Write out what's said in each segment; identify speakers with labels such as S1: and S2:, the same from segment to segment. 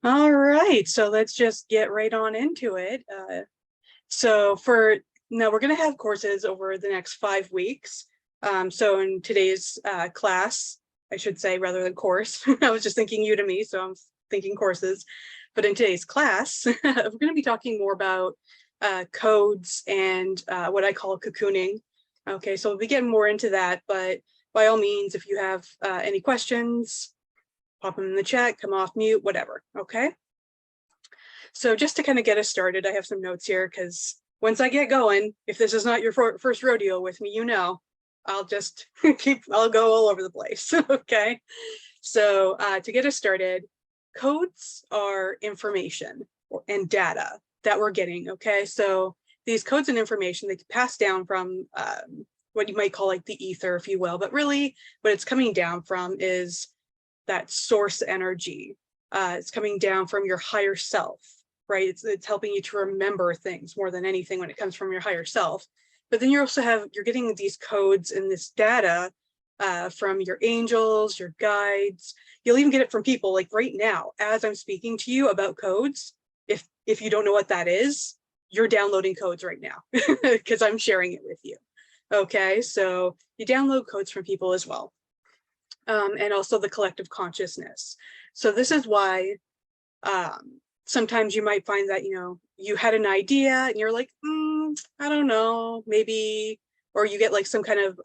S1: All right, so let's just get right on into it. So for now, we're going to have courses over the next 5 weeks. So in today's class, I should say, rather than course, I was just thinking you to me, so I'm thinking courses. But in today's class, we're going to be talking more about codes and what I call cocooning. Okay, so we'll be getting more into that, but by all means, if you have any questions, pop them in the chat, come off mute, whatever, okay? So just to kind of get us started, I have some notes here because once I get going, if this is not your first rodeo with me, you know, I'll just I'll go all over the place, okay? So to get us started, codes are information and data that we're getting, okay? So these codes and information, they can pass down from what you might call like the ether, if you will, but really what it's coming down from is that source energy. It's coming down from your higher self, right? It's helping you to remember things more than anything when it comes from your higher self. But then you're getting these codes and this data from your angels, your guides. You'll even get it from people like right now, as I'm speaking to you about codes. If you don't know what that is, you're downloading codes right now because I'm sharing it with you. Okay, so you download codes from people as well. And also the collective consciousness. So this is why sometimes you might find that, you know, you had an idea and you're like, I don't know, maybe, or you get like some kind of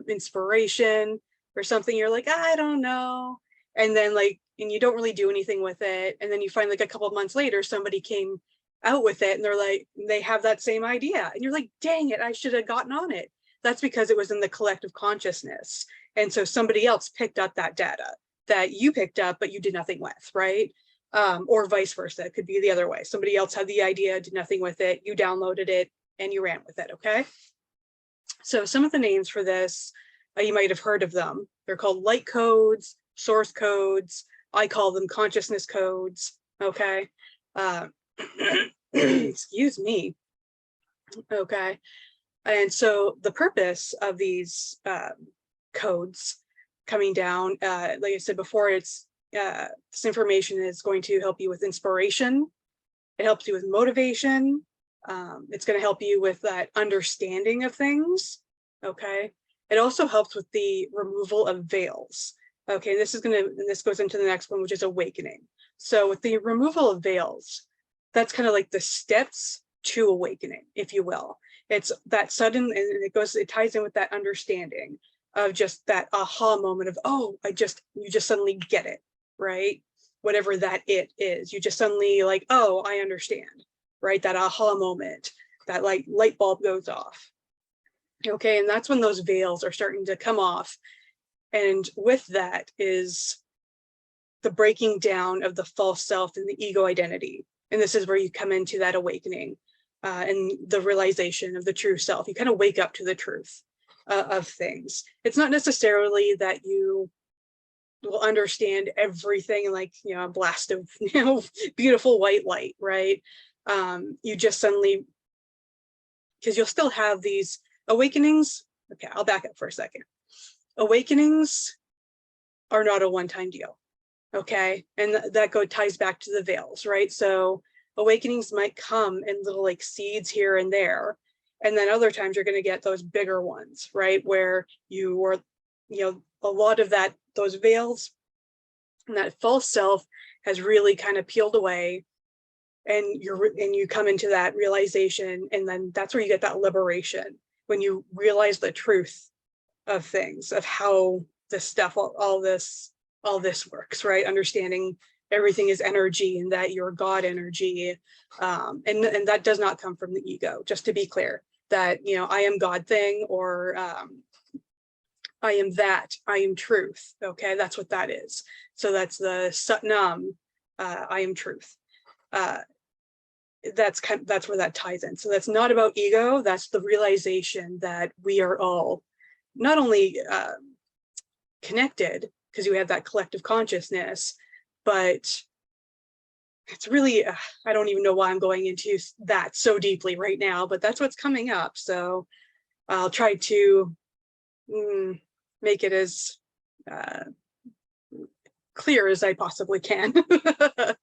S1: inspiration or something, you're like, I don't know. And then like, and you don't really do anything with it. And then you find like a couple of months later, somebody came out with it and they're like, they have that same idea. And you're like, dang it, I should have gotten on it. That's because it was in the collective consciousness. And so somebody else picked up that data that you picked up, but you did nothing with, right? Or vice versa. It could be the other way. Somebody else had the idea, did nothing with it, you downloaded it, and you ran with it, okay? So some of the names for this, you might have heard of them. They're called light codes, source codes. I call them consciousness codes, okay? Excuse me. Okay. And so the purpose of these codes coming down, like I said before, it's this information is going to help you with inspiration. It helps you with motivation. It's going to help you with that understanding of things. Okay. It also helps with the removal of veils. Okay, this goes into the next one, which is awakening. So with the removal of veils, that's kind of like the steps to awakening, if you will. It's that sudden, and it ties in with that understanding of just that aha moment of, oh, you just suddenly get it, right? Whatever that it is, you just suddenly like, oh, I understand, right? That aha moment, that like light bulb goes off. Okay, and that's when those veils are starting to come off. And with that is the breaking down of the false self and the ego identity. And this is where you come into that awakening and the realization of the true self. You kind of wake up to the truth of things. It's not necessarily that you will understand everything like, you know, a blast of, you know, beautiful white light, right? You just suddenly, because you'll still have these awakenings. Okay, I'll back up for a second. Awakenings are not a one-time deal, okay? And that ties back to the veils, right? So awakenings might come in little like seeds here and there, and then other times you're going to get those bigger ones, right? Where you were, you know, a lot of those veils and that false self has really kind of peeled away, and you come into that realization, and then that's where you get that liberation, when you realize the truth of things, of how this stuff, all this works, right? Understanding everything is energy and that you're God energy. And that does not come from the ego, just to be clear, that, you know, I am God thing, or I am that, I am truth. Okay, that's what that is. So that's the Satnam, I am truth. That's where that ties in. So that's not about ego, that's the realization that we are all not only connected, because you have that collective consciousness, but it's really, I don't even know why I'm going into that so deeply right now, but that's what's coming up. So I'll try to make it as clear as I possibly can. But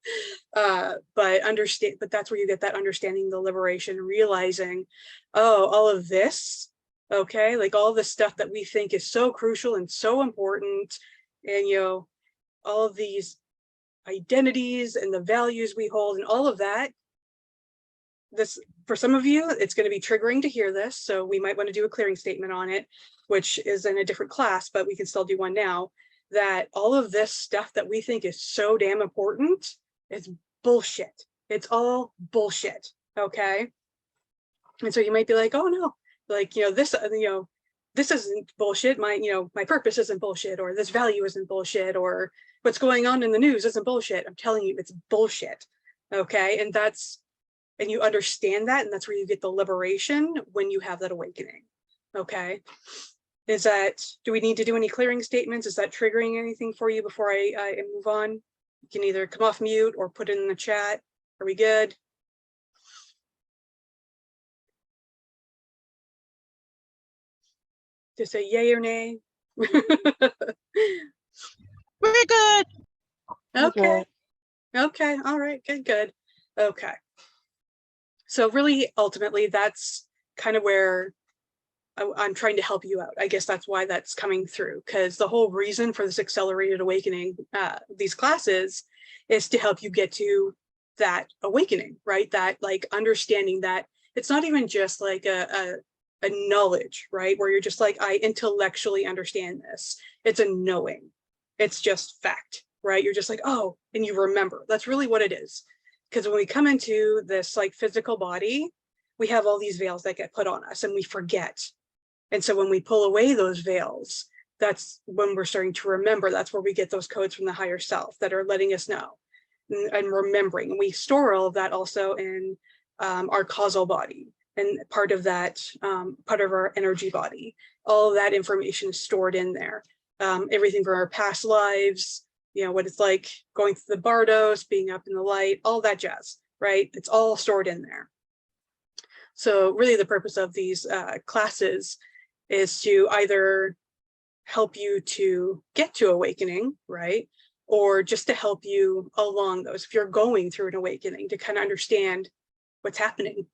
S1: that's where you get that understanding, the liberation, realizing, oh, all of this, okay, like all this stuff that we think is so crucial and so important, and all of these identities and the values we hold and all of that, this, for some of you, it's going to be triggering to hear this, so we might want to do a clearing statement on it, which is in a different class, but we can still do one now, that all of this stuff that we think is so damn important is bullshit. It's all bullshit, okay? And so you might be like, oh no, like, this isn't bullshit. My purpose isn't bullshit, or this value isn't bullshit, or what's going on in the news isn't bullshit. I'm telling you, it's bullshit, okay? And you understand that, and that's where you get the liberation when you have that awakening, okay? Do we need to do any clearing statements? Is that triggering anything for you before I move on? You can either come off mute or put it in the chat. Are we good? Just say yay or nay.
S2: We're good.
S1: Okay. Okay. All right. Good. Okay. So really, ultimately, that's kind of where I'm trying to help you out. I guess that's why that's coming through, because the whole reason for this accelerated awakening, these classes, is to help you get to that awakening, right? That like understanding that it's not even just like a knowledge, right? Where you're just like, I intellectually understand this. It's a knowing. It's just fact, right? You're just like, oh, and you remember. That's really what it is. Because when we come into this like physical body, we have all these veils that get put on us and we forget. And so when we pull away those veils, that's when we're starting to remember. That's where we get those codes from the higher self that are letting us know and remembering. And we store all of that also in our causal body, and part of that, part of our energy body. All of that information is stored in there. Everything from our past lives, what it's like going through the bardos, being up in the light, all that jazz, right? It's all stored in there. So really the purpose of these classes is to either help you to get to awakening, right? Or just to help you along those, if you're going through an awakening, to kind of understand what's happening,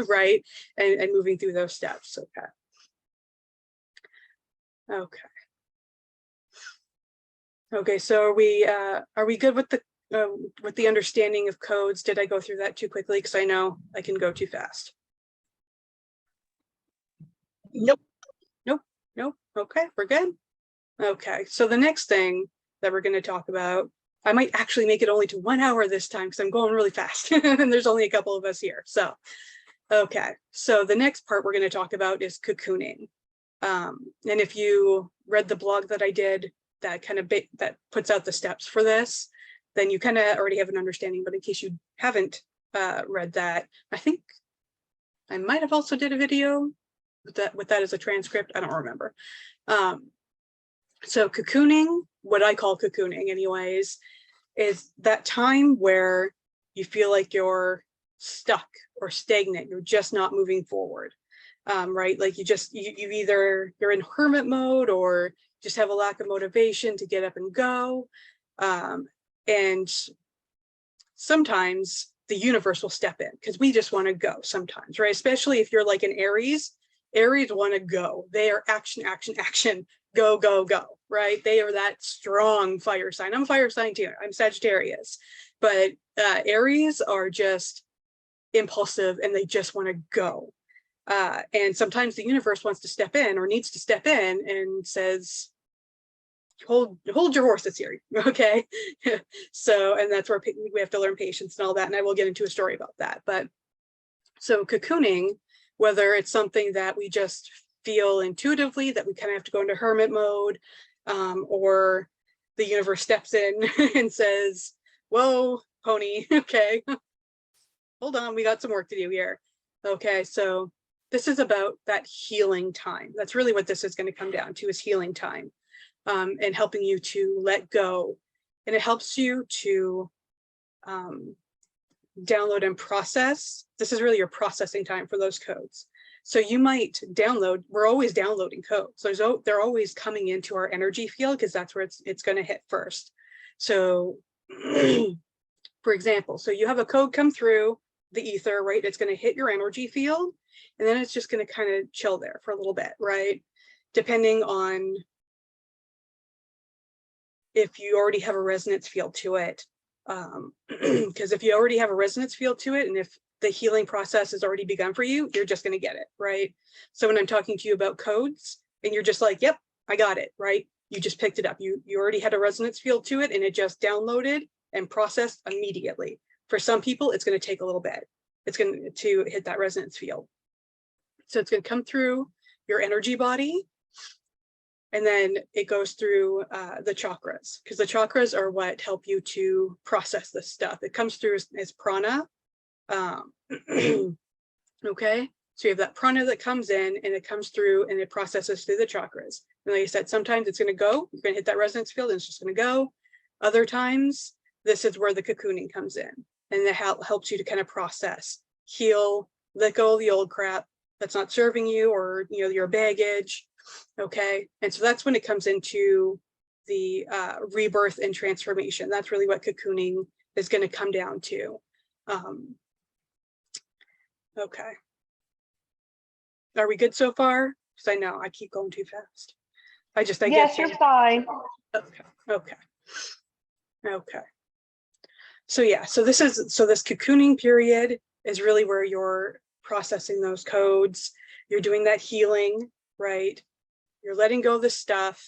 S1: right? And moving through those steps, okay. Okay, so are we good with the understanding of codes? Did I go through that too quickly? Because I know I can go too fast.
S2: Nope.
S1: Okay, we're good. Okay, so the next thing that we're going to talk about, I might actually make it only to 1 hour this time because I'm going really fast and there's only a couple of us here. So, okay, so the next part we're going to talk about is cocooning. And if you read the blog that I did, that kind of that puts out the steps for this, then you kind of already have an understanding. But in case you haven't read that, I think I might have also did a video with that as a transcript. I don't remember. So cocooning, what I call cocooning anyways, is that time where you feel like you're stuck or stagnant. You're just not moving forward, right? Like you're in hermit mode, or just have a lack of motivation to get up and go. And sometimes the universe will step in because we just want to go sometimes, right? Especially if you're like an Aries. Aries want to go. They are action, action, action, go, go, go, right? They are that strong fire sign. I'm a fire sign too. I'm Sagittarius, but Aries are just impulsive and they just want to go. And sometimes the universe wants to step in or needs to step in and says, hold your horses here, okay? So, and that's where we have to learn patience and all that. And I will get into a story about that. But so cocooning, whether it's something that we just feel intuitively that we kind of have to go into hermit mode, or the universe steps in and says, whoa, pony, okay, hold on, we got some work to do here. Okay, so this is about that healing time. That's really what this is going to come down to, is healing time, and helping you to let go. And it helps you to download and process. This is really your processing time for those codes. So you might download, we're always downloading codes. They're always coming into our energy field because that's where it's going to hit first. So for example, so you have a code come through the ether, right? It's going to hit your energy field, and then it's just going to kind of chill there for a little bit, right? Depending on if you already have a resonance field to it. Because if you already have a resonance field to it, and if the healing process has already begun for you, you're just going to get it, right? So when I'm talking to you about codes and you're just like, yep, I got it, right? You just picked it up. You already had a resonance field to it and it just downloaded and processed immediately. For some people, it's going to take a little bit. It's going to hit that resonance field. So it's going to come through your energy body, and then it goes through the chakras, because the chakras are what help you to process this stuff. It comes through as prana. Okay, so you have that prana that comes in and it comes through and it processes through the chakras. And like I said, sometimes it's going to go, you're going to hit that resonance field and it's just going to go. Other times, this is where the cocooning comes in, and it helps you to kind of process, heal, let go of the old crap that's not serving you, or your baggage. Okay, and so that's when it comes into the rebirth and transformation. That's really what cocooning is going to come down to. Okay, are we good so far? Because I know I keep going too fast.
S2: Yes, you're fine.
S1: Okay. So yeah, so this cocooning period is really where you're processing those codes. You're doing that healing, right? You're letting go of the stuff.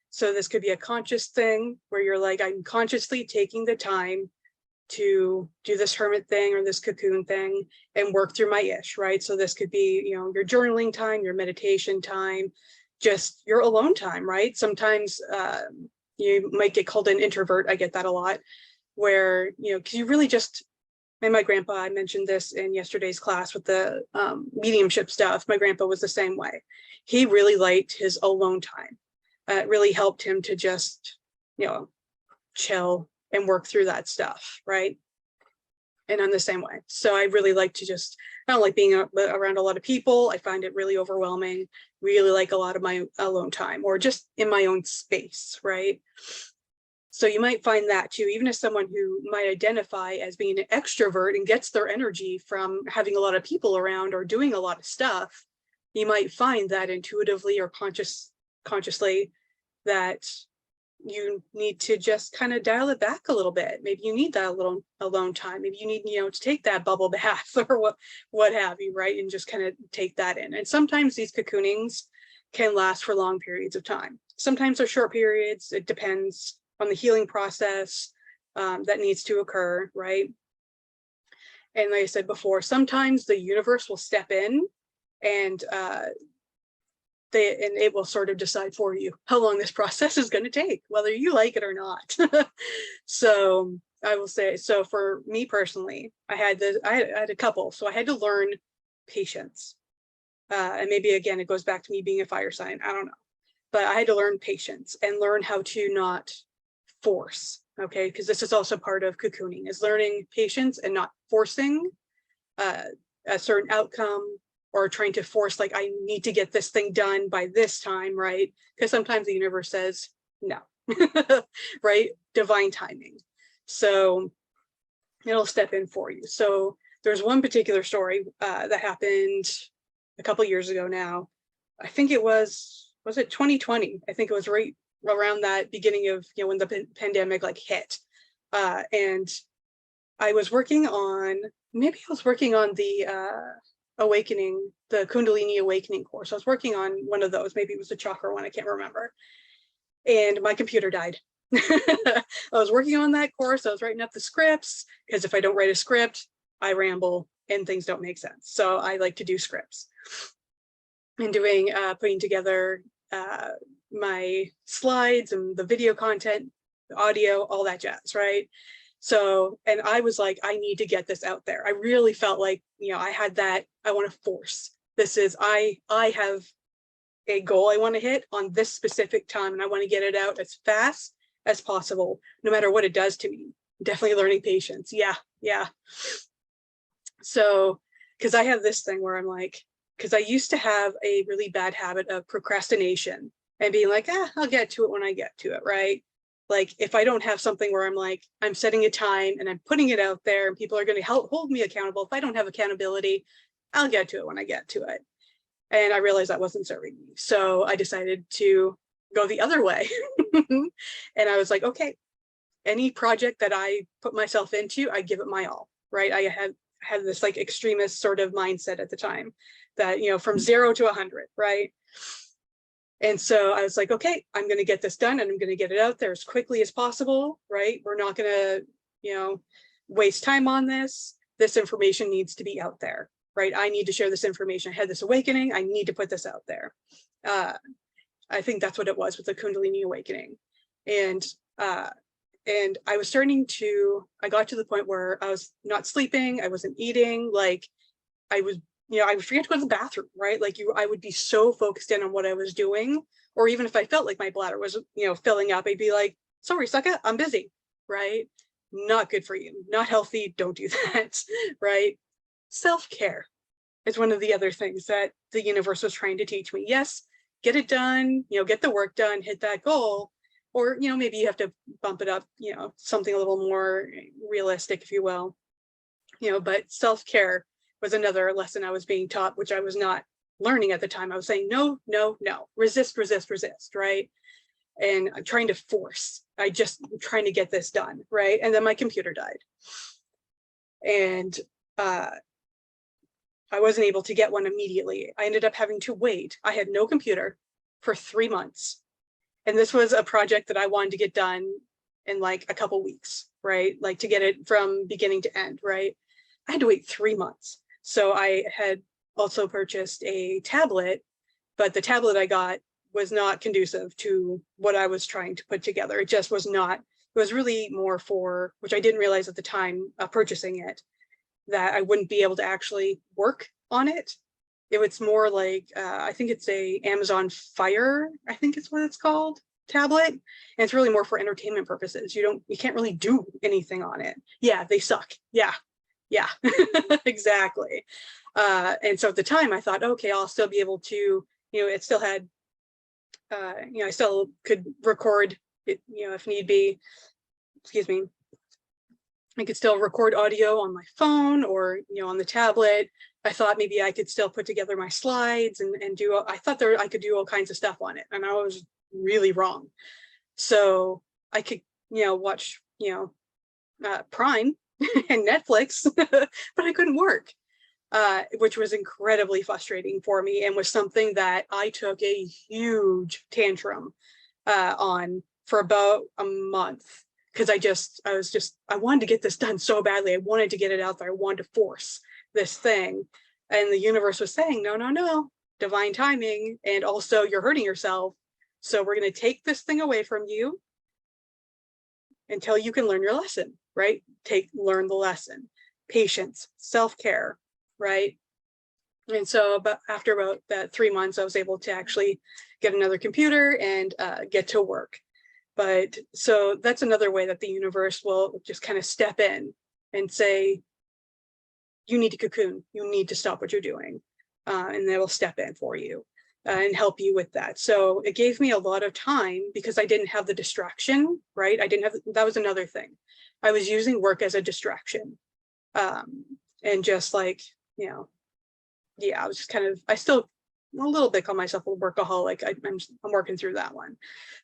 S1: So this could be a conscious thing where you're like, I'm consciously taking the time to do this hermit thing or this cocoon thing and work through my ish, right? So this could be, your journaling time, your meditation time, just your alone time, right? Sometimes you might get called an introvert. I get that a lot, where, because you really just, and my grandpa, I mentioned this in yesterday's class with the mediumship stuff. My grandpa was the same way. He really liked his alone time. It really helped him to just, chill and work through that stuff, right? And I'm the same way. So I really like to just, I don't like being around a lot of people. I find it really overwhelming. Really like a lot of my alone time, or just in my own space, right? So you might find that too, even as someone who might identify as being an extrovert and gets their energy from having a lot of people around or doing a lot of stuff, you might find that intuitively or consciously that you need to just kind of dial it back a little bit. Maybe you need that little alone time. Maybe you need, to take that bubble bath or what have you, right? And just kind of take that in. And sometimes these cocoonings can last for long periods of time. Sometimes they're short periods. It depends on the healing process that needs to occur, right? And like I said before, sometimes the universe will step in and it will sort of decide for you how long this process is going to take, whether you like it or not. So I will say, so for me personally, I had a couple, so I had to learn patience. And maybe again, it goes back to me being a fire sign, I don't know. But I had to learn patience and learn how to not force, okay? Because this is also part of cocooning, is learning patience and not forcing a certain outcome, or trying to force, like, I need to get this thing done by this time, right? Because sometimes the universe says no, right? Divine timing. So it'll step in for you. So there's one particular story that happened a couple of years ago now. I think it was it 2020? I think it was right around that beginning of, when the pandemic like hit. And I was working on, maybe I was working on the awakening, the Kundalini awakening course. I was working on one of those. Maybe it was the chakra one, I can't remember. And my computer died. I was working on that course. I was writing up the scripts, because if I don't write a script, I ramble and things don't make sense. So I like to do scripts and doing, putting together my slides and the video content, the audio, all that jazz, right? So, and I was like, I need to get this out there. I really felt like, I had that, I want to force. This is, I have a goal I want to hit on this specific time, and I want to get it out as fast as possible, no matter what it does to me. Definitely learning patience. Yeah. So, because I have this thing where I'm like, because I used to have a really bad habit of procrastination and being like, I'll get to it when I get to it, right? Like if I don't have something where I'm like, I'm setting a time and I'm putting it out there and people are going to help hold me accountable. If I don't have accountability, I'll get to it when I get to it. And I realized that wasn't serving me. So I decided to go the other way. And I was like, okay, any project that I put myself into, I give it my all, right? I had this like extremist sort of mindset at the time that, you know, from 0 to 100, right? And so I was like, okay, I'm going to get this done and I'm going to get it out there as quickly as possible, right? We're not going to, you know, waste time on this. This information needs to be out there, right? I need to share this information. I had this awakening. I need to put this out there. I think that's what it was with the Kundalini awakening. And I was starting to, I got to the point where I was not sleeping. I wasn't eating. Like I was, you know, I would forget to go to the bathroom, right? Like I would be so focused in on what I was doing. Or even if I felt like my bladder was, you know, filling up, I'd be like, sorry, sucker, I'm busy, right? Not good for you, not healthy, don't do that, right? Self-care is one of the other things that the universe was trying to teach me. Yes, get it done, you know, get the work done, hit that goal. Or, you know, maybe you have to bump it up, you know, something a little more realistic, if you will, you know, but self-care was another lesson I was being taught, which I was not learning at the time. I was saying, no, no, no, resist, resist, resist, right? And I'm trying to force, I'm trying to get this done, right? And then my computer died. And I wasn't able to get one immediately. I ended up having to wait. I had no computer for 3 months. And this was a project that I wanted to get done in like a couple weeks, right? Like to get it from beginning to end, right? I had to wait 3 months. So I had also purchased a tablet, but the tablet I got was not conducive to what I was trying to put together. It just was not, it was really more for, which I didn't realize at the time purchasing it, that I wouldn't be able to actually work on it. It was more like, I think it's a Amazon Fire, I think it's what it's called, tablet. And it's really more for entertainment purposes. You can't really do anything on it. Yeah, they suck. Yeah, yeah, exactly. And so at the time I thought, okay, I'll still be able to, you know, it still had, you know, I still could record it, you know, if need be, excuse me. I could still record audio on my phone or, you know, on the tablet. I thought maybe I could still put together my slides and do, I thought I could do all kinds of stuff on it. And I was really wrong. So I could, you know, watch, you know, Prime and Netflix, but I couldn't work, which was incredibly frustrating for me and was something that I took a huge tantrum on for about a month. Because I wanted to get this done so badly. I wanted to get it out there. I wanted to force this thing. And the universe was saying, no, no, no, divine timing. And also you're hurting yourself. So we're going to take this thing away from you until you can learn your lesson, right? Learn the lesson, patience, self-care, right? And so after about that 3 months, I was able to actually get another computer and get to work. But so that's another way that the universe will just kind of step in and say, you need to cocoon, you need to stop what you're doing. And they will step in for you and help you with that. So it gave me a lot of time because I didn't have the distraction, right? That was another thing. I was using work as a distraction. And just like, you know, yeah, I was just kind of, I still a little bit call myself a workaholic. I'm working through that one.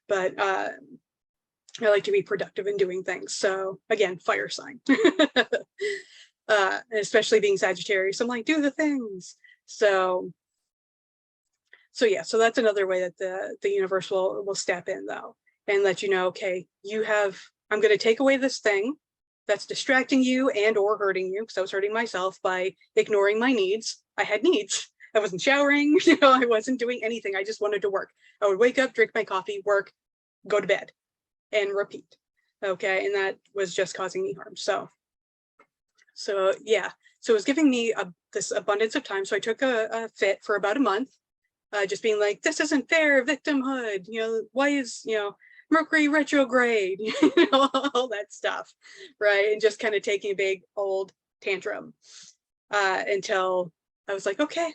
S1: But I like to be productive in doing things. So again, fire sign, especially being Sagittarius. I'm like, do the things. So yeah, so that's another way that the universe will step in though, and let you know, okay, I'm going to take away this thing that's distracting you and or hurting you, because I was hurting myself by ignoring my needs. I had needs. I wasn't showering, you know, I wasn't doing anything. I just wanted to work. I would wake up, drink my coffee, work, go to bed, and repeat. Okay, and that was just causing me harm. So yeah, so it was giving me this abundance of time. So I took a fit for about a month, just being like, this isn't fair, victimhood, you know, why is, you know, Mercury retrograde, you know, all that stuff, right? And just kind of taking a big old tantrum until I was like, okay,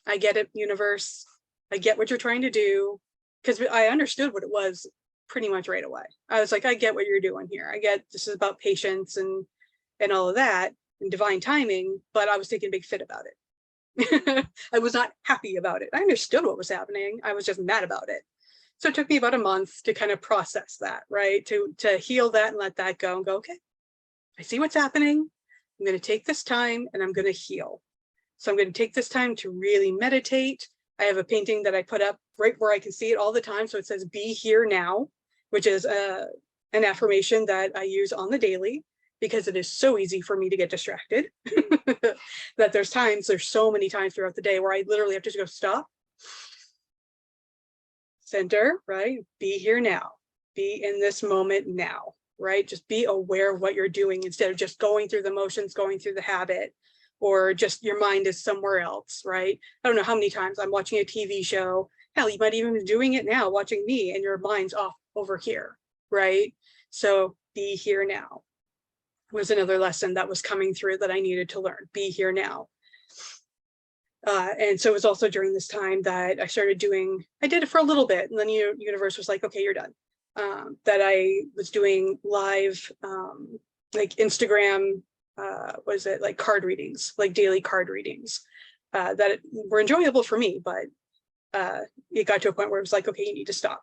S1: I get it, universe. I get what you're trying to do, because I understood what it was pretty much right away. I was like, I get what you're doing here. I get this is about patience and all of that and divine timing, but I was taking a big fit about it. I was not happy about it. I understood what was happening. I was just mad about it. So it took me about a month to kind of process that, right? To heal that and let that go and go, okay, I see what's happening. I'm going to take this time and I'm going to heal. So I'm going to take this time to really meditate. I have a painting that I put up right where I can see it all the time. So it says, be here now, which is an affirmation that I use on the daily because it is so easy for me to get distracted that there's so many times throughout the day where I literally have to go stop, center, right? Be here now, be in this moment now, right? Just be aware of what you're doing instead of just going through the motions, going through the habit, or just your mind is somewhere else, right? I don't know how many times I'm watching a TV show. Hell, you might even be doing it now, watching me, and your mind's off over here, right? So be here now was another lesson that was coming through that I needed to learn. Be here now. And so it was also during this time that I started doing, I did it for a little bit, and then the universe was like, okay, you're done. That I was doing live, like Instagram, was it like card readings, like daily card readings, that were enjoyable for me, but it got to a point where it was like, okay, you need to stop.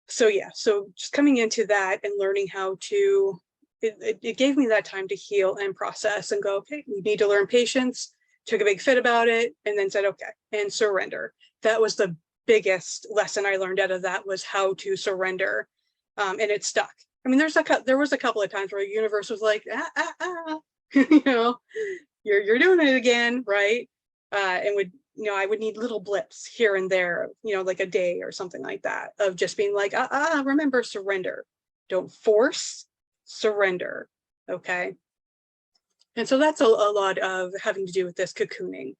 S1: So yeah, so just coming into that and learning how to, it gave me that time to heal and process and go, okay, you need to learn patience, took a big fit about it, and then said, okay, and surrender. That was the biggest lesson I learned out of that, was how to surrender. And it stuck. I mean, there was a couple of times where the universe was like, you know, you're doing it again, right? And would, you know, I would need little blips here and there, you know, like a day or something like that, of just being like, remember, surrender. Don't force, surrender. Okay. And so that's a lot of having to do with this cocooning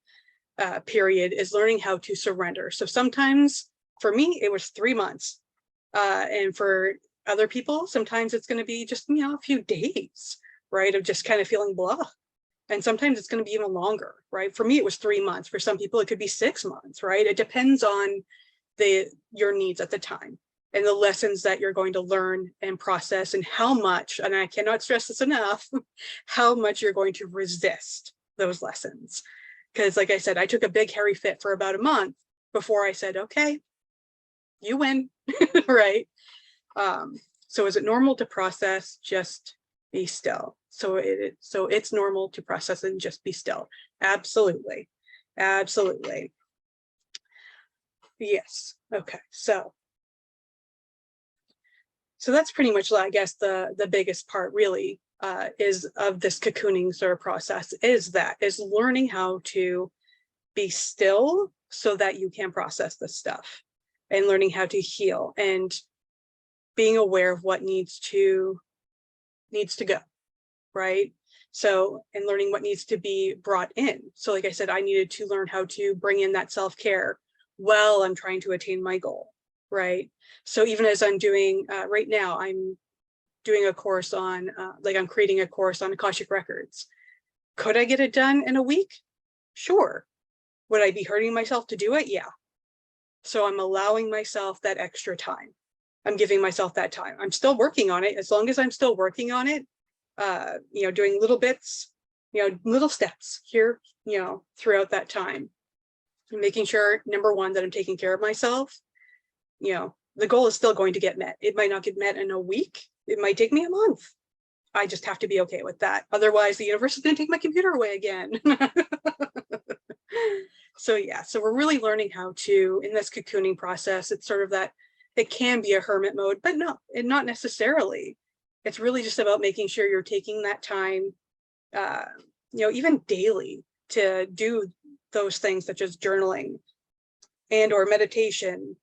S1: period, is learning how to surrender. So sometimes for me, it was 3 months. And for other people, sometimes it's going to be just, you know, a few days, right, of just kind of feeling blah. And sometimes it's going to be even longer, right? For me, it was 3 months. For some people, it could be 6 months, right? It depends on your needs at the time and the lessons that you're going to learn and process, and how much, and I cannot stress this enough, how much you're going to resist those lessons. Because like I said, I took a big hairy fit for about a month before I said, okay, you win, right? So is it normal to process? Just be still. So it's normal to process and just be still. Absolutely. Absolutely. Yes. Okay. So that's pretty much, I guess, the biggest part really is of this cocooning sort of process, is learning how to be still so that you can process this stuff, and learning how to heal and being aware of what needs to go, right? So, and learning what needs to be brought in. So like I said, I needed to learn how to bring in that self-care while I'm trying to attain my goal, right? So even as I'm doing, right now, I'm doing a course on, I'm creating a course on Akashic Records. Could I get it done in a week? Sure. Would I be hurting myself to do it? Yeah. So I'm allowing myself that extra time. I'm giving myself that time. I'm still working on it. As long as I'm still working on it, you know, doing little bits, you know, little steps here, you know, throughout that time, and making sure, number one, that I'm taking care of myself. You know, the goal is still going to get met. It might not get met in a week. It might take me a month. I just have to be okay with that. Otherwise, the universe is going to take my computer away again. So yeah, so we're really learning how to, in this cocooning process, it's sort of that, it can be a hermit mode, but no, and not necessarily. It's really just about making sure you're taking that time, you know, even daily, to do those things such as journaling and or meditation,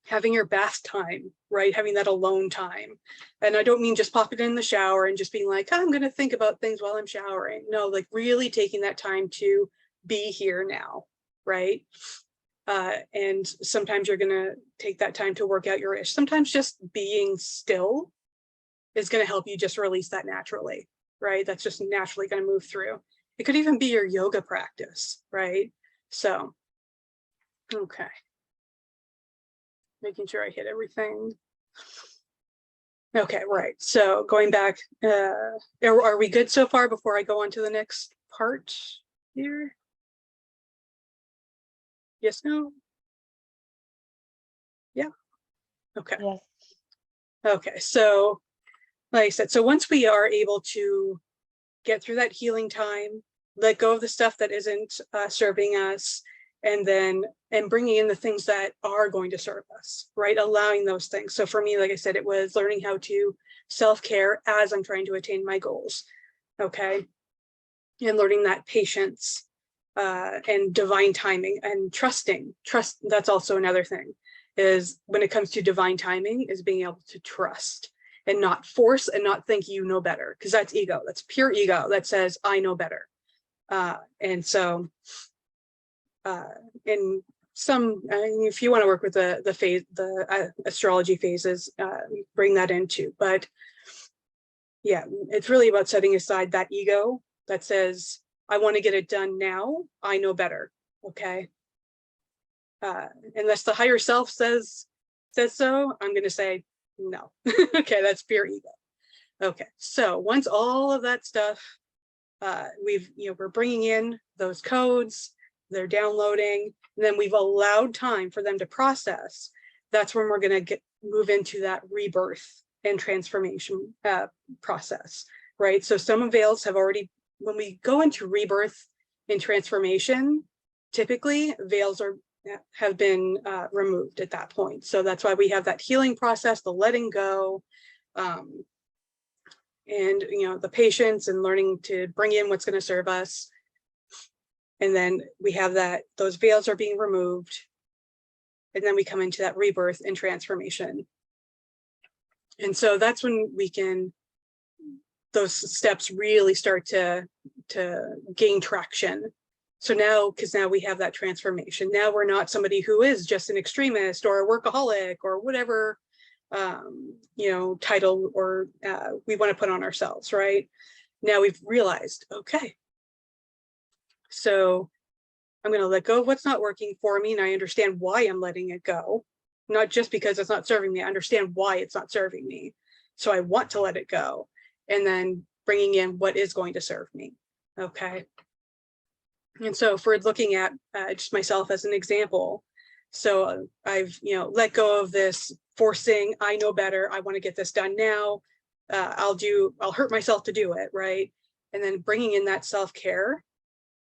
S1: having your bath time, right? Having that alone time. And I don't mean just pop it in the shower and just being like, oh, I'm going to think about things while I'm showering. No, like really taking that time to be here now, right? And sometimes you're going to take that time to work out your ish. Sometimes just being still is going to help you just release that naturally, right? That's just naturally going to move through. It could even be your yoga practice, right? So, okay. making sure I hit everything. Okay, right. So going back, are we good so far before I go on to the next part here? Yes, no? Yeah. Okay.
S2: Yes.
S1: Okay, so like I said, so once we are able to get through that healing time, let go of the stuff that isn't serving us, and bringing in the things that are going to serve us, right? Allowing those things. So for me, like I said, it was learning how to self-care as I'm trying to attain my goals, okay? And learning that patience and divine timing and trusting. Trust, that's also another thing, is when it comes to divine timing, is being able to trust and not force and not think you know better, because that's ego. That's pure ego that says I know better. And so in some, if you want to work with the phase, the astrology phases, bring that into. But yeah, it's really about setting aside that ego that says I want to get it done now. I know better. Okay. Unless the higher self says so, I'm going to say no. Okay, that's pure ego. Okay, so once all of that stuff, we're bringing in those codes, they're downloading, and then we've allowed time for them to process. That's when we're going to move into that rebirth and transformation process, right? So some veils have already, when we go into rebirth and transformation, typically veils have been removed at that point. So that's why we have that healing process, the letting go, and the patience and learning to bring in what's going to serve us. And then we have that those veils are being removed, and then we come into that rebirth and transformation. And so that's when we can, those steps really start to gain traction. So now, because now we have that transformation, now we're not somebody who is just an extremist or a workaholic or whatever title or we want to put on ourselves, right? Now we've realized, okay, so I'm going to let go of what's not working for me, and I understand why I'm letting it go, not just because it's not serving me. I understand why it's not serving me, so I want to let it go, and then bringing in what is going to serve me. Okay. And so if we're looking at just myself as an example, so I've let go of this forcing, I know better, I want to get this done now, I'll hurt myself to do it, right? And then bringing in that self-care,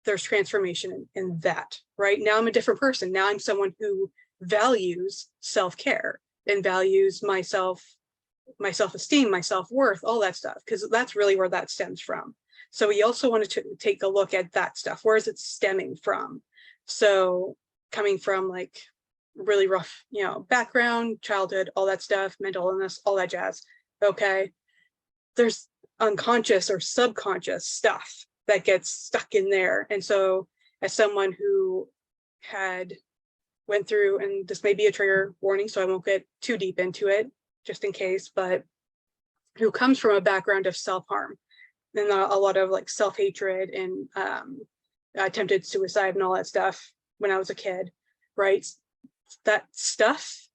S1: there's transformation in that, right? Now I'm a different person. Now I'm someone who values self-care and values my self-esteem, my self-worth, all that stuff, because that's really where that stems from. So we also wanted to take a look at that stuff. Where is it stemming from? So coming from like really rough, background, childhood, all that stuff, mental illness, all that jazz. Okay. There's unconscious or subconscious stuff that gets stuck in there. And so as someone who went through, and this may be a trigger warning, so I won't get too deep into it just in case, but who comes from a background of self-harm and a lot of like self-hatred and attempted suicide and all that stuff when I was a kid, right? That stuff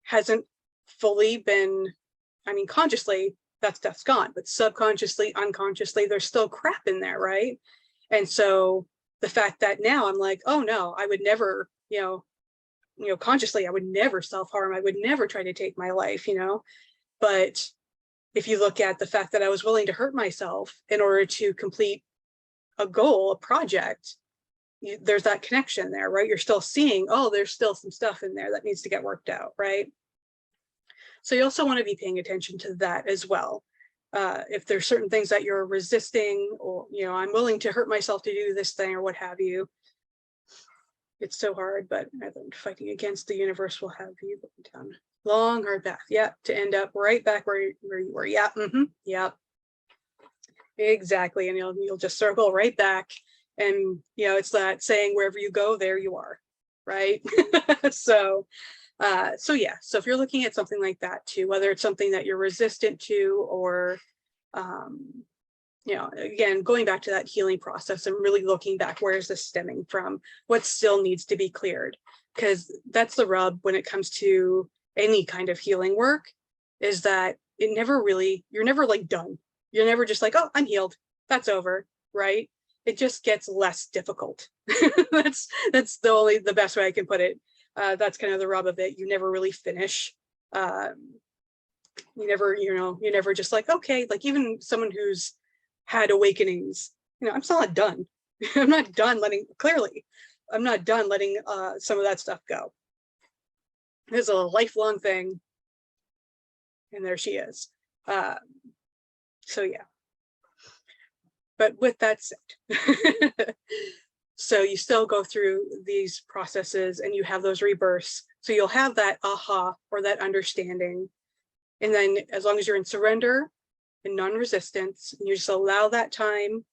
S1: hasn't fully been, consciously, that stuff's gone, but subconsciously, unconsciously, there's still crap in there, right? And so the fact that now I'm like, oh no, I would never, consciously, I would never self-harm, I would never try to take my life, but if you look at the fact that I was willing to hurt myself in order to complete a goal, a project, there's that connection there, right? You're still seeing, oh, there's still some stuff in there that needs to get worked out, right? So you also want to be paying attention to that as well. If there's certain things that you're resisting, or, I'm willing to hurt myself to do this thing or what have you. It's so hard, but fighting against the universe will have you down long, hard path. Yeah, to end up right back where you were. Yeah, yeah, exactly. And you'll just circle right back. And it's that saying, wherever you go, there you are, right? So yeah, so if you're looking at something like that too, whether it's something that you're resistant to, or again, going back to that healing process and really looking back, where is this stemming from? What still needs to be cleared? because that's the rub when it comes to any kind of healing work, is that it never really, you're never like done. You're never just like, oh, I'm healed, that's over, right? It just gets less difficult. that's the best way I can put it. That's kind of the rub of it. You never really finish. You never just like, okay, like even someone who's had awakenings, I'm still not done. I'm not done letting some of that stuff go. It's a lifelong thing. And there she is. So yeah. But with that said, so you still go through these processes and you have those rebirths. So you'll have that aha or that understanding. And then as long as you're in surrender and non-resistance, you just allow that time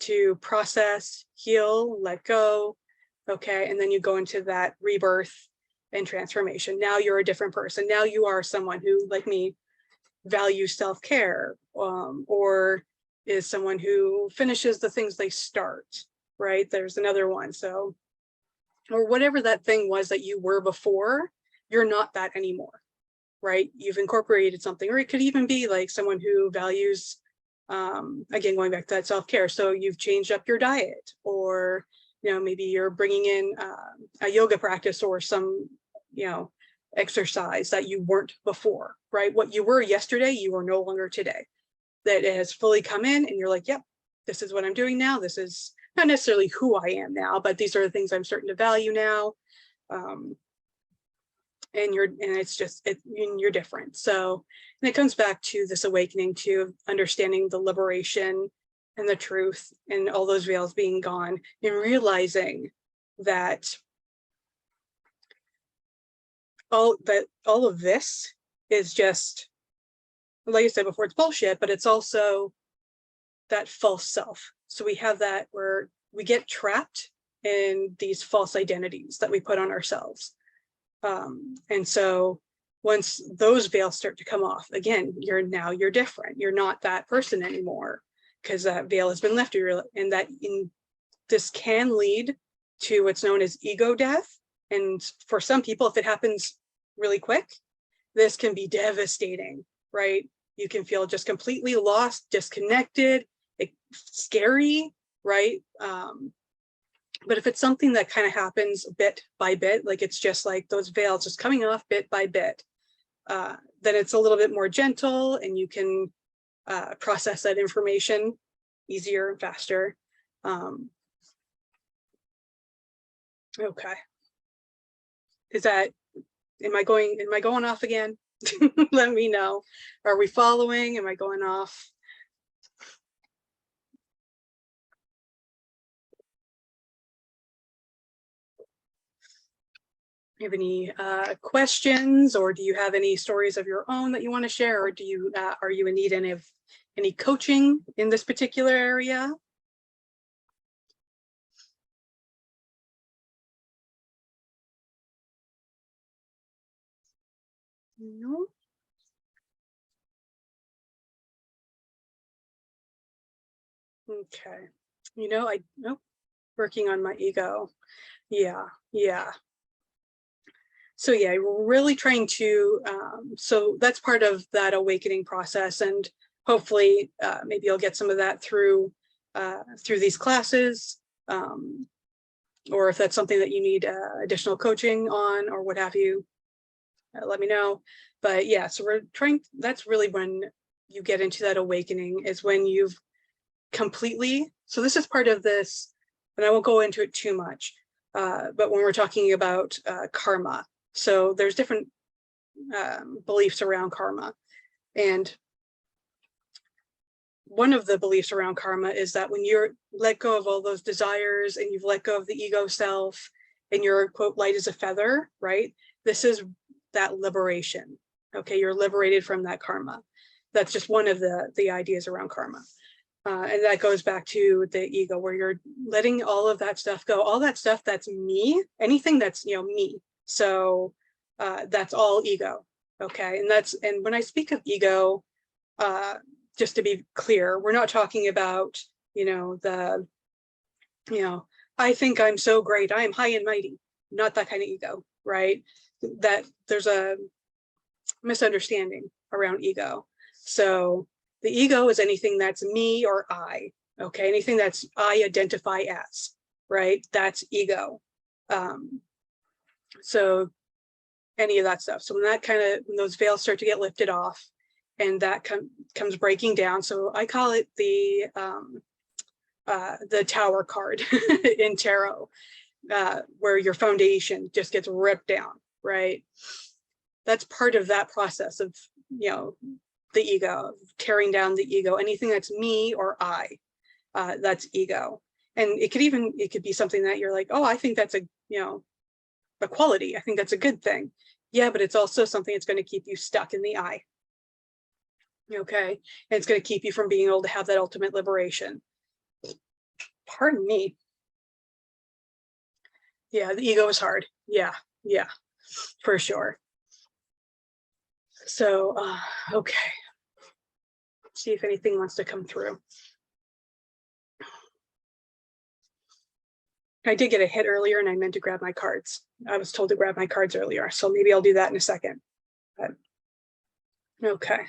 S1: to process, heal, let go. Okay. And then you go into that rebirth and transformation. Now you're a different person. Now you are someone who, like me, values self-care, or is someone who finishes the things they start, right? There's another one. So, or whatever that thing was that you were before, you're not that anymore, right? You've incorporated something, or it could even be like someone who values, again, going back to that self-care. So you've changed up your diet, or, maybe you're bringing in a yoga practice or some, exercise that you weren't before, right? What you were yesterday, you are no longer today. That it has fully come in and you're like, yep, this is what I'm doing now. This is not necessarily who I am now, but these are the things I'm starting to value now. And you're different. So, and it comes back to this awakening to understanding the liberation and the truth and all those veils being gone, and realizing that all of this is just, like I said before, it's bullshit, but it's also that false self. So we have that where we get trapped in these false identities that we put on ourselves. And so once those veils start to come off, again, you're different. You're not that person anymore, because that veil has been lifted. And this can lead to what's known as ego death. And for some people, if it happens really quick, this can be devastating, right? You can feel just completely lost, disconnected, scary, right? But if it's something that kind of happens bit by bit, like it's just like those veils just coming off bit by bit, then it's a little bit more gentle, and you can process that information easier and faster. Okay. Am I going off again? Let me know. Are we following? Am I going off? You have any questions, or do you have any stories of your own that you want to share, or are you in need of any coaching in this particular area? No. Okay. Working on my ego. Yeah. So yeah, we're really trying to, so that's part of that awakening process, and hopefully maybe you'll get some of that through these classes, or if that's something that you need additional coaching on or what have you, let me know. But yeah, so that's really when you get into that awakening, is when you've completely, so this is part of this, and I won't go into it too much, but when we're talking about karma, so there's different beliefs around karma. And one of the beliefs around karma is that when you're let go of all those desires and you've let go of the ego self and you're, quote, light as a feather, right? This is that liberation. Okay, you're liberated from that karma. That's just one of the ideas around karma. And that goes back to the ego, where you're letting all of that stuff go, all that stuff that's me, anything that's, me. So that's all ego. Okay. And when I speak of ego, just to be clear, we're not talking about, I think I'm so great, I am high and mighty. not that kind of ego, right? That there's a misunderstanding around ego. So the ego is anything that's me or I, okay? Anything that's I identify as, right? That's ego. So any of that stuff. So when that when those veils start to get lifted off and that comes breaking down. So I call it the tower card in tarot, where your foundation just gets ripped down, right? That's part of that process of, the ego, tearing down the ego. Anything that's me or I, that's ego. And it could be something that you're like, oh, I think that's a quality. I think that's a good thing. Yeah, but it's also something that's going to keep you stuck in the I. Okay. And it's going to keep you from being able to have that ultimate liberation. Pardon me. Yeah, the ego is hard. Yeah, for sure. So, okay. Let's see if anything wants to come through. I did get a hit earlier and I meant to grab my cards. I was told to grab my cards earlier, so maybe I'll do that in a second. But, okay.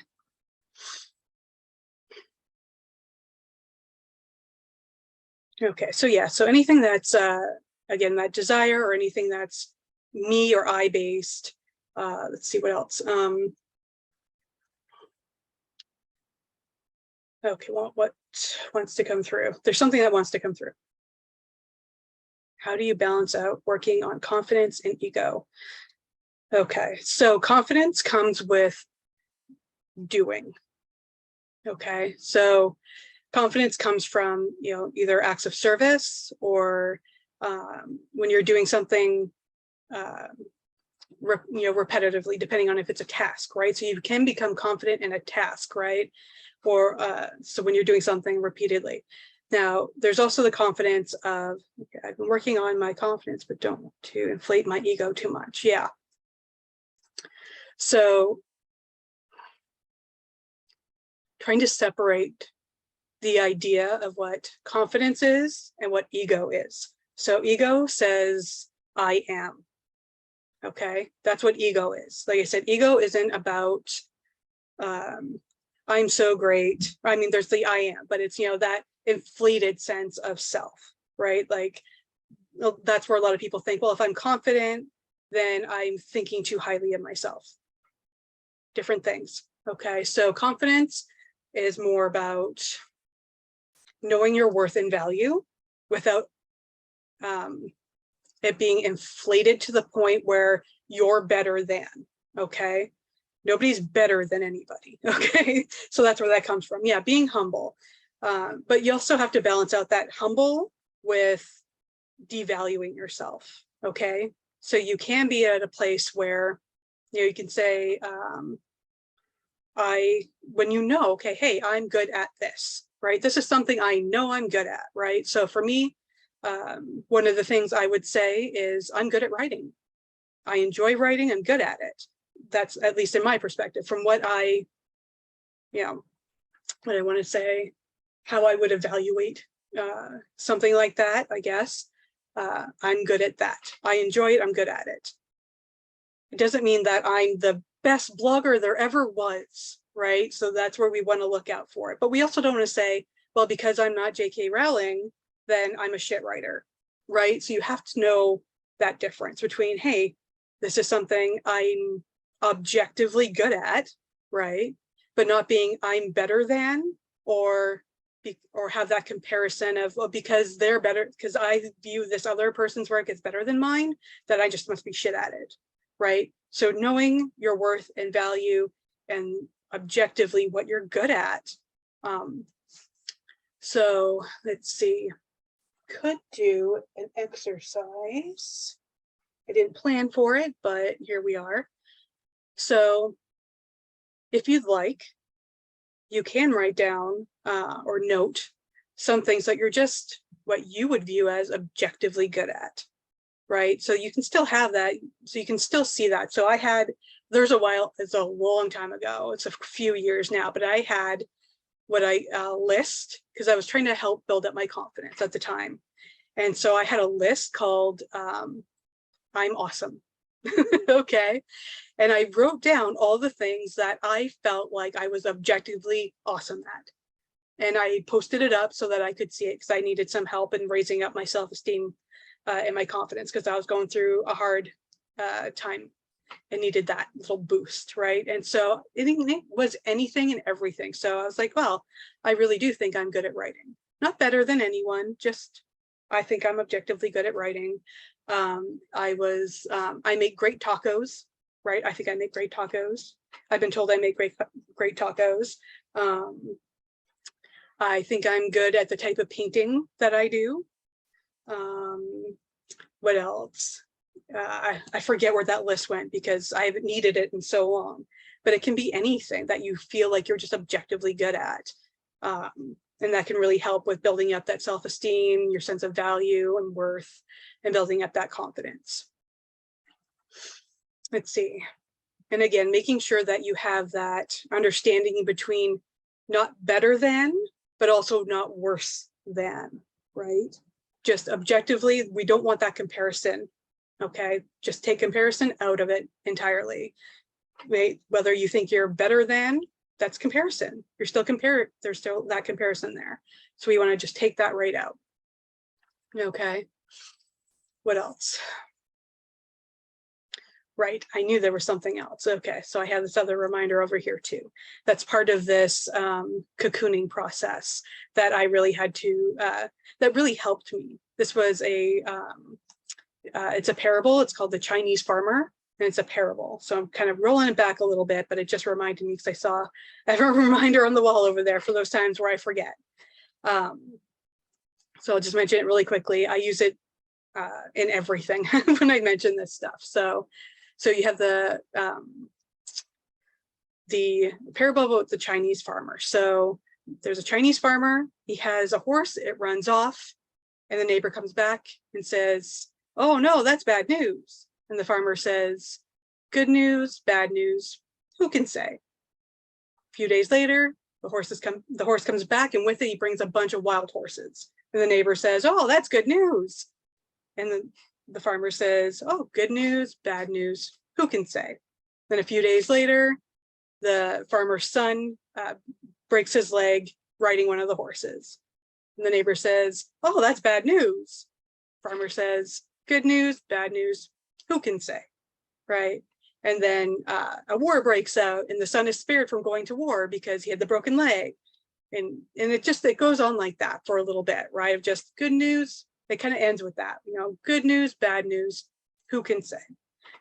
S1: Okay, so yeah, so anything that's, again, that desire or anything that's me or I based, let's see what else. Okay, well, what wants to come through? There's something that wants to come through. How do you balance out working on confidence and ego? Okay, so confidence comes with doing. Okay, so confidence comes from, either acts of service or when you're doing something, repetitively, depending on if it's a task, right? So you can become confident in a task, right? Or so when you're doing something repeatedly. Now, there's also the confidence of, okay, I've been working on my confidence, but don't want to inflate my ego too much. Yeah. So trying to separate the idea of what confidence is and what ego is. So ego says, I am. Okay, that's what ego is. Like I said, ego isn't about, I'm so great. I mean, there's the I am, but it's, that inflated sense of self, right? Like, that's where a lot of people think, well, if I'm confident, then I'm thinking too highly of myself. Different things. Okay, so confidence is more about knowing your worth and value without it being inflated to the point where you're better than. Okay, nobody's better than anybody. Okay, so that's where that comes from. Yeah, being humble, but you also have to balance out that humble with devaluing yourself. Okay, so you can be at a place where you can say, when okay, hey, I'm good at this, right? This is something I know I'm good at, right? So for me, one of the things I would say is I'm good at writing. I enjoy writing, I'm good at it. That's at least in my perspective, from what I want to say, how I would evaluate something like that, I guess. I'm good at that. I enjoy it, I'm good at it. It doesn't mean that I'm the best blogger there ever was, right? So that's where we want to look out for it. But we also don't want to say, well, because I'm not J.K. Rowling, then I'm a shit writer, right? So you have to know that difference between, hey, this is something I'm objectively good at, right? But not being I'm better than, or have that comparison of, well, because they're better, because I view this other person's work as better than mine, that I just must be shit at it, right? So knowing your worth and value and objectively what you're good at. So let's see, could do an exercise. I didn't plan for it, but here we are. So if you'd like, you can write down or note some things that you're just what you would view as objectively good at, right? So you can still have that, so you can still see that. So there's a while, it's a long time ago, it's a few years now, but I had what I list, because I was trying to help build up my confidence at the time. And so I had a list called I'm I'm awesome. Okay. And I wrote down all the things that I felt like I was objectively awesome at. And I posted it up so that I could see it because I needed some help in raising up my self-esteem and my confidence because I was going through a hard time and needed that little boost, right? And so it was anything and everything. So I was like, well, I really do think I'm good at writing. Not better than anyone, just I think I'm objectively good at writing. I make great tacos, right? I think I make great tacos. I've been told I make great tacos. I think I'm good at the type of painting that I do. What else? I forget where that list went because I haven't needed it in so long, but it can be anything that you feel like you're just objectively good at. And that can really help with building up that self-esteem, your sense of value and worth, and building up that confidence. Let's see. And again, making sure that you have that understanding between not better than, but also not worse than, right? Just objectively, we don't want that comparison. Okay, just take comparison out of it entirely. Right? Whether you think you're better than, that's comparison. You're still there's still that comparison there. So we want to just take that right out. Okay, what else? Right, I knew there was something else. Okay, so I have this other reminder over here too. That's part of this cocooning process that I really had to, that really helped me. This was a, it's a parable. It's called The Chinese Farmer, and it's a parable. So I'm kind of rolling it back a little bit, but it just reminded me because I have a reminder on the wall over there for those times where I forget. So I'll just mention it really quickly. I use it in everything when I mention this stuff. So you have the parable about the Chinese farmer. So there's a Chinese farmer. He has a horse. It runs off, and the neighbor comes back and says, "Oh no, that's bad news." And the farmer says, "Good news, bad news, who can say?" A few days later, the horse comes back, and with it, he brings a bunch of wild horses. And the neighbor says, "Oh, that's good news." And then the farmer says, "Oh, good news, bad news, who can say?" Then a few days later, the farmer's son breaks his leg riding one of the horses. And the neighbor says, "Oh, that's bad news." Farmer says, "Good news, bad news, who can say?" Right? And then a war breaks out, and the son is spared from going to war because he had the broken leg. And it goes on like that for a little bit, right? Of just good news. It kind of ends with that, good news, bad news, who can say?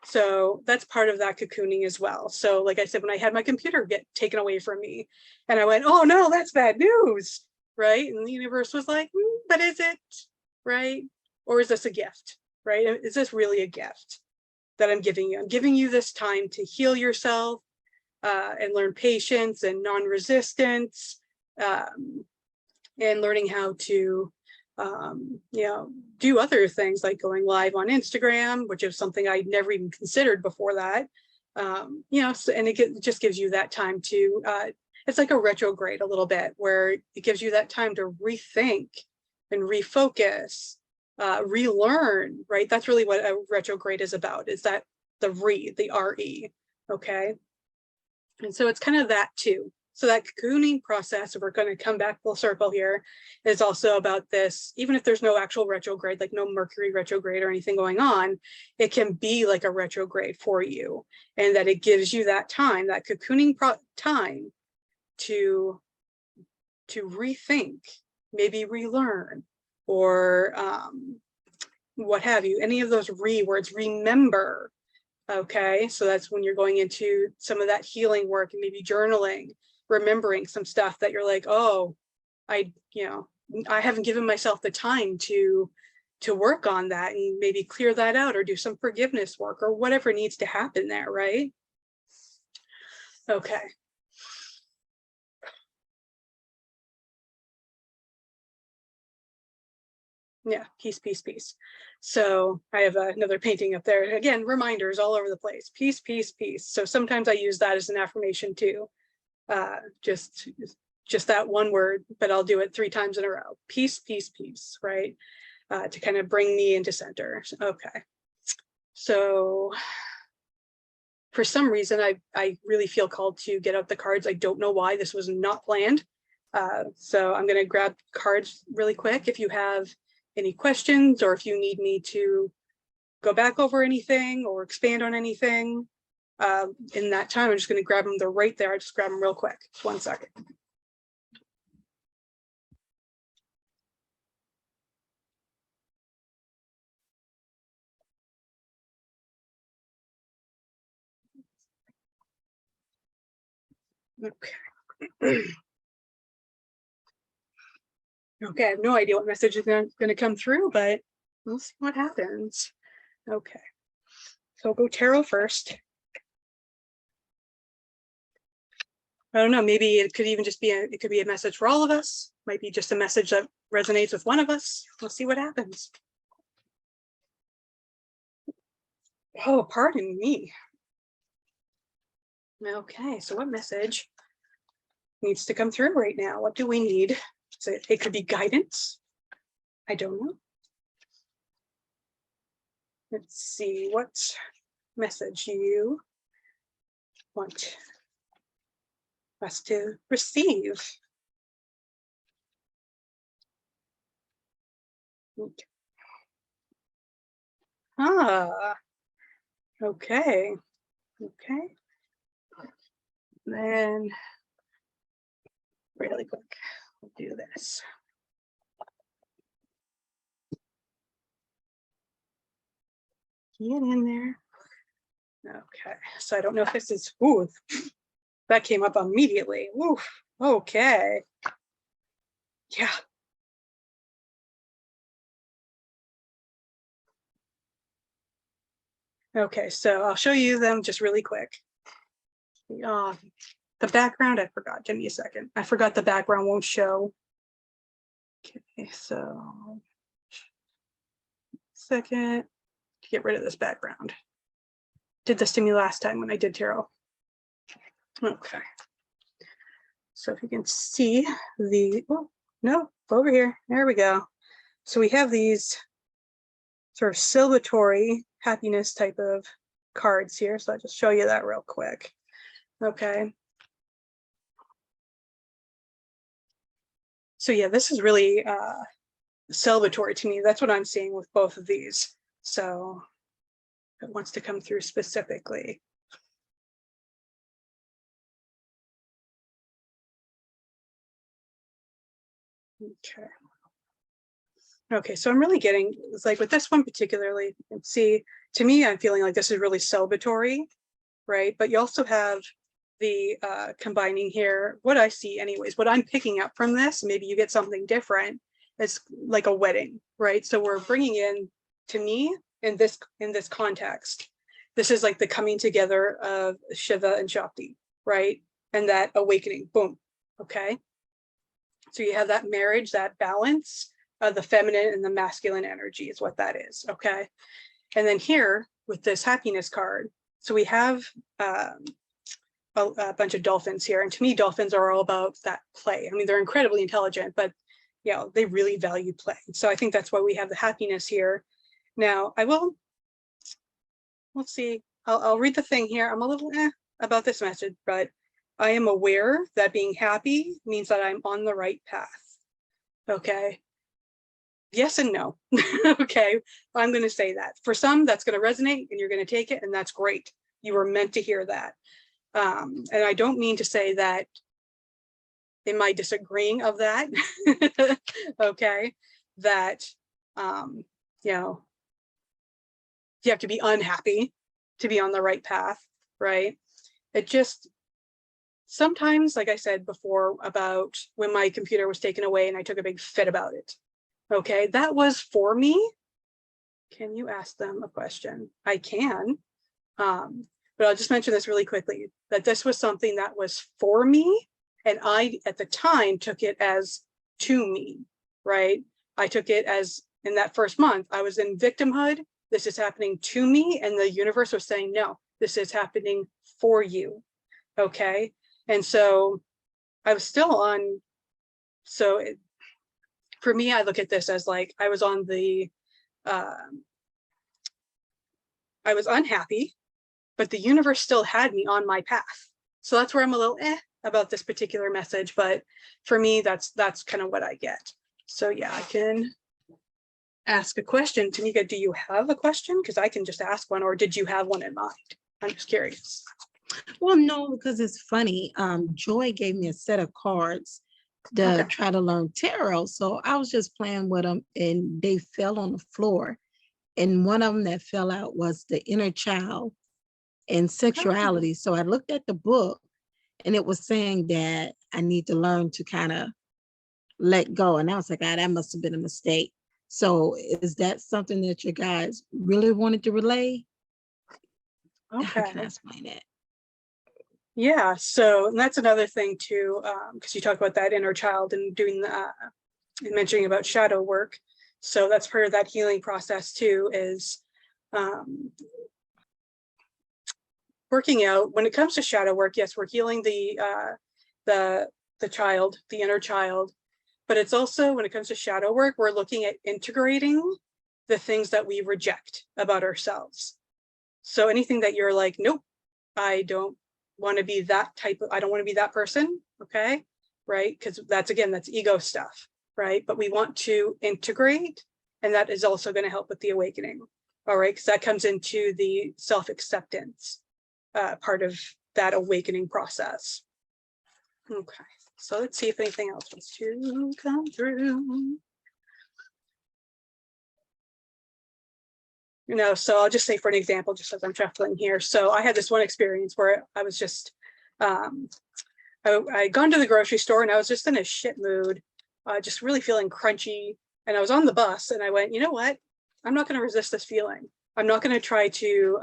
S1: So that's part of that cocooning as well. So like I said, when I had my computer get taken away from me and I went, "Oh no, that's bad news," right? And the universe was like, "But is it, right? Or is this a gift, right? Is this really a gift that I'm giving you? I'm giving you this time to heal yourself and learn patience and non-resistance and learning how to do other things like going live on Instagram, which is something I'd never even considered before that. And it just gives you that time to, it's like a retrograde a little bit, where it gives you that time to rethink and refocus, relearn, right? That's really what a retrograde is about, is that the RE, okay? And so it's kind of that too. So that cocooning process, we're going to come back full circle here, is also about this. Even if there's no actual retrograde, like no Mercury retrograde or anything going on, it can be like a retrograde for you, and that it gives you that time, that cocooning time to rethink, maybe relearn, or what have you. Any of those words, remember. Okay, so that's when you're going into some of that healing work and maybe journaling, remembering some stuff that you're like, "Oh, I haven't given myself the time to work on that," and maybe clear that out or do some forgiveness work or whatever needs to happen there, right? Okay. Yeah, peace, peace, peace. So I have another painting up there. Again, reminders all over the place. Peace, peace, peace. So sometimes I use that as an affirmation too. Just that one word, but I'll do it 3 times in a row. Peace, peace, peace, right? To kind of bring me into center. Okay. So for some reason, I really feel called to get out the cards. I don't know why. This was not planned. So I'm going to grab cards really quick. If you have any questions or if you need me to go back over anything or expand on anything in that time, I'm just going to grab them. They're right there. I just grab them real quick. Just 1 second. Okay. Okay, I have no idea what message is going to come through, but we'll see what happens. Okay, so I'll go tarot first. I don't know, maybe it could even just be it could be a message for all of us. Might be just a message that resonates with one of us. We'll see what happens. Oh, pardon me. Okay, so what message needs to come through right now? What do we need? So it could be guidance. I don't know. Let's see what message you want us to receive. Okay. Ah, okay. Okay. Then really quick, we'll do this. Get in there. Okay, so I don't know if this is, ooh, that came up immediately. Ooh, okay. Yeah. Okay, so I'll show you them just really quick. The background, I forgot. Give me a second. I forgot the background won't show. Okay, so second to get rid of this background. Did this to me last time when I did tarot. Okay. So if you can see the, oh, no, over here. There we go. So we have these sort of celebratory happiness type of cards here. So I'll just show you that real quick. Okay. So yeah, this is really celebratory to me. That's what I'm seeing with both of these. So it wants to come through specifically. Okay. Okay, so I'm really getting, it's like with this one particularly, you can see, to me, I'm feeling like this is really celebratory, right? But you also have the combining here, what I see anyways, what I'm picking up from this, maybe you get something different, it's like a wedding, right? So we're bringing in, to me, in this context, this is like the coming together of Shiva and Shakti, right? And that awakening, boom, okay? So you have that marriage, that balance of the feminine and the masculine energy is what that is, okay? And then here with this happiness card, so we have a bunch of dolphins here, and to me, dolphins are all about that play. I mean, they're incredibly intelligent, but you know, they really value play. So I think that's why we have the happiness here. Now, let's see, I'll read the thing here. I'm a little about this message, but I am aware that being happy means that I'm on the right path, okay? Yes and no. Okay, I'm going to say that. For some, that's going to resonate and you're going to take it, and that's great. You were meant to hear that. And I don't mean to say that in my disagreeing of that, okay, that, you know, you have to be unhappy to be on the right path, right? It just, sometimes, like I said before, about when my computer was taken away and I took a big fit about it. Okay, that was for me. Can you ask them a question? I can, but I'll just mention this really quickly, that this was something that was for me. And I, at the time, took it as to me, right? I took it as, in that first month, I was in victimhood. This is happening to me. And the universe was saying, no, this is happening for you. Okay. And so I was still on, so for me, I look at this as like, I was on the, I was unhappy, but the universe still had me on my path. So that's where I'm a little about this particular message. But for me, that's kind of what I get. So yeah, I can ask a question. Tanika, do you have a question? Because I can just ask one, or did you have one in mind? I'm just curious.
S3: Well, no, because it's funny. Joy gave me a set of cards to try to learn tarot. So I was just playing with them and they fell on the floor. And one of them that fell out was the inner child and sexuality. So I looked at the book and it was saying that I need to learn to kind of let go. And I was like, that must have been a mistake. So is that something that you guys really wanted to relay?
S1: Okay.
S3: How can I explain it?
S1: Yeah, so and that's another thing too, because you talk about that inner child and doing and mentioning about shadow work. So that's part of that healing process too, is working out. When it comes to shadow work, yes, we're healing the child, the inner child, but it's also, when it comes to shadow work, we're looking at integrating the things that we reject about ourselves. So anything that you're like, nope, I don't want to be that type of, I don't want to be that person, okay, right? Because that's, again, that's ego stuff, right? But we want to integrate, and that is also going to help with the awakening, all right? Because that comes into the self-acceptance part of that awakening process. Okay, so let's see if anything else wants to come through. You know, so I'll just say, for an example, just as I'm shuffling here. So I had this one experience where I was just, I'd gone to the grocery store and I was just in a shit mood, just really feeling crunchy. And I was on the bus and I went, you know what? I'm not going to resist this feeling. I'm not going to try to,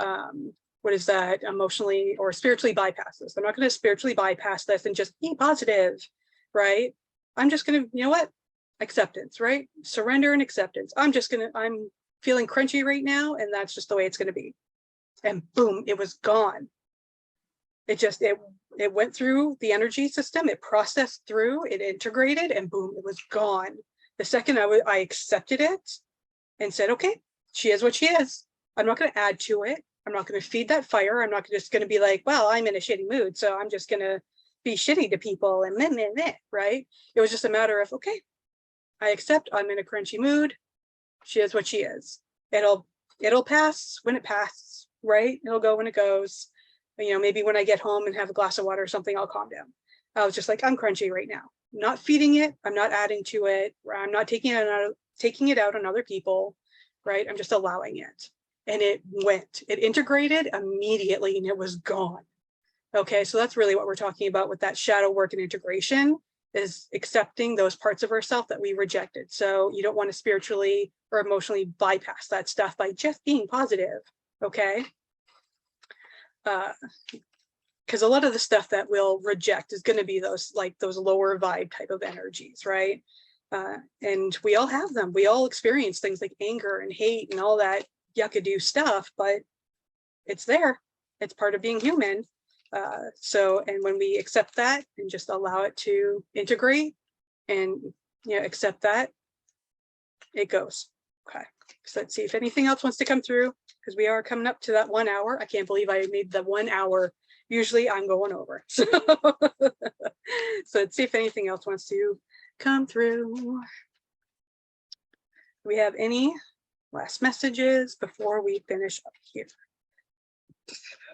S1: what is that, emotionally or spiritually bypass this. I'm not going to spiritually bypass this and just be positive, right? I'm just going to, you know what? Acceptance, right? Surrender and acceptance. I'm feeling crunchy right now, and that's just the way it's going to be. And boom, it was gone. It went through the energy system, it processed through, it integrated, and boom, it was gone. The second I accepted it and said, okay, she is what she is. I'm not going to add to it. I'm not going to feed that fire. I'm not just going to be like, well, I'm in a shitty mood, so I'm just going to be shitty to people and meh, right? It was just a matter of, okay, I accept I'm in a crunchy mood. She is what she is. It'll pass when it passes, right? It'll go when it goes. You know, maybe when I get home and have a glass of water or something, I'll calm down. I was just like, I'm crunchy right now. I'm not feeding it. I'm not adding to it. I'm not taking it out on other people, right? I'm just allowing it. And it integrated immediately and it was gone. Okay, so that's really what we're talking about with that shadow work and integration, is accepting those parts of ourselves that we rejected. So you don't want to spiritually or emotionally bypass that stuff by just being positive, okay? Because a lot of the stuff that we'll reject is going to be those lower vibe type of energies, right? And we all have them. We all experience things like anger and hate and all that yuckadoo stuff, but it's there. It's part of being human. And when we accept that and just allow it to integrate and, you know, accept that, it goes. Okay, so let's see if anything else wants to come through, because we are coming up to that 1 hour. I can't believe I made the 1 hour. Usually I'm going over. So, so let's see if anything else wants to come through. Do we have any last messages before we finish up here?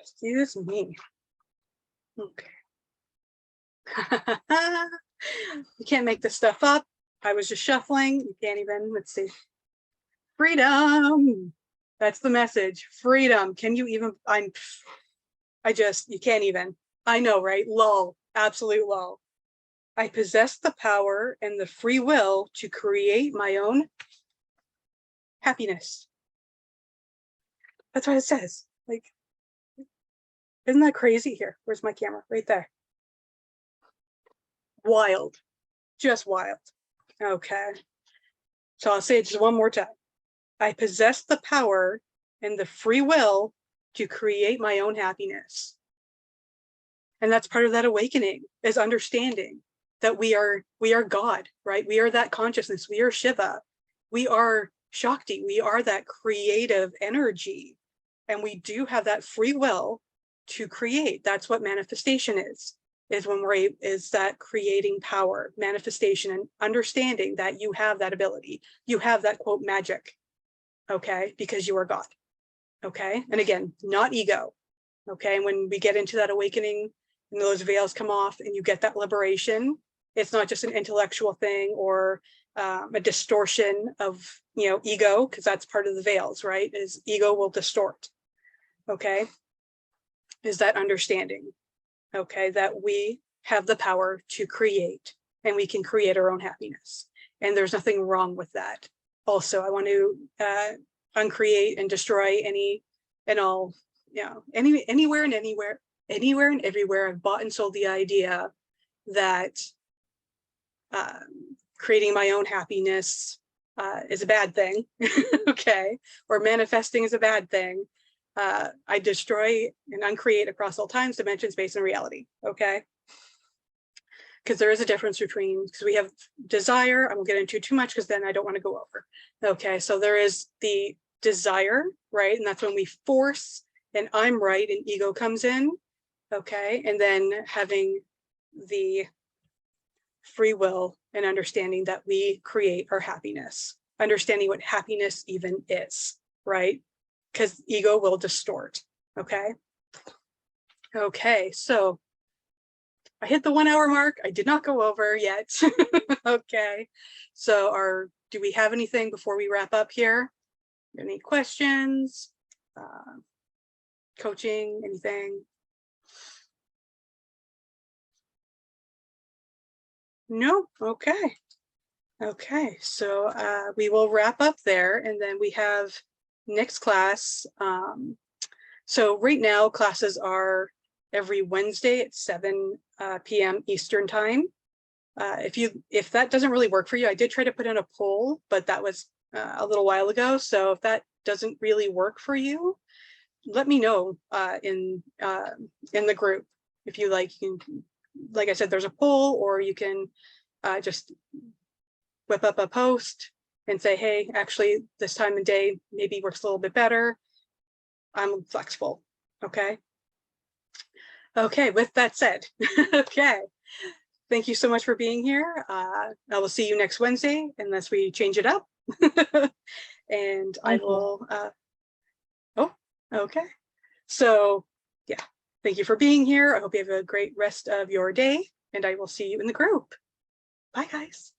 S1: Excuse me. Okay. You can't make this stuff up. I was just shuffling. You can't even, let's see. Freedom. That's the message. Freedom. Can you even, you can't even. I know, right? Lull. Absolute lull. I possess the power and the free will to create my own happiness. That's what it says. Like, isn't that crazy? Here, where's my camera? Right there. Wild, just wild. Okay, so I'll say it just one more time. I possess the power and the free will to create my own happiness. And that's part of that awakening, is understanding that we are God, right? We are that consciousness. We are Shiva. We are Shakti. We are that creative energy. And we do have that free will to create. That's what manifestation is when is that creating power, manifestation, and understanding that you have that ability. You have that quote magic, okay, because you are God, okay? And again, not ego, okay? And when we get into that awakening and those veils come off and you get that liberation, it's not just an intellectual thing or a distortion of, ego, because that's part of the veils, right? Is ego will distort, okay? Is that understanding, okay, that we have the power to create and we can create our own happiness. And there's nothing wrong with that. Also, I want to uncreate and destroy any and all, anywhere and everywhere I've bought and sold the idea that creating my own happiness is a bad thing, okay, or manifesting is a bad thing. I destroy and uncreate across all times, dimensions, space, and reality, okay? Because there is a difference between, because we have desire, I won't get into too much because then I don't want to go over. Okay, so there is the desire, right? And that's when we force and I'm right and ego comes in, okay? And then having the free will and understanding that we create our happiness, understanding what happiness even is, right? Because ego will distort, okay? Okay, so I hit the 1 hour mark. I did not go over yet. Okay, so do we have anything before we wrap up here? Any questions? Coaching, anything? No, okay. Okay, so we will wrap up there and then we have next class. So right now classes are every Wednesday at 7 p.m. Eastern time. If that doesn't really work for you, I did try to put in a poll, but that was a little while ago. So if that doesn't really work for you, let me know in the group. If you like, like I said, there's a poll, or you can just whip up a post and say, hey, actually this time of day maybe works a little bit better. I'm flexible, okay? Okay, with that said, okay. Thank you so much for being here. I will see you next Wednesday unless we change it up. And I will, oh, okay. So yeah, thank you for being here. I hope you have a great rest of your day and I will see you in the group. Bye guys.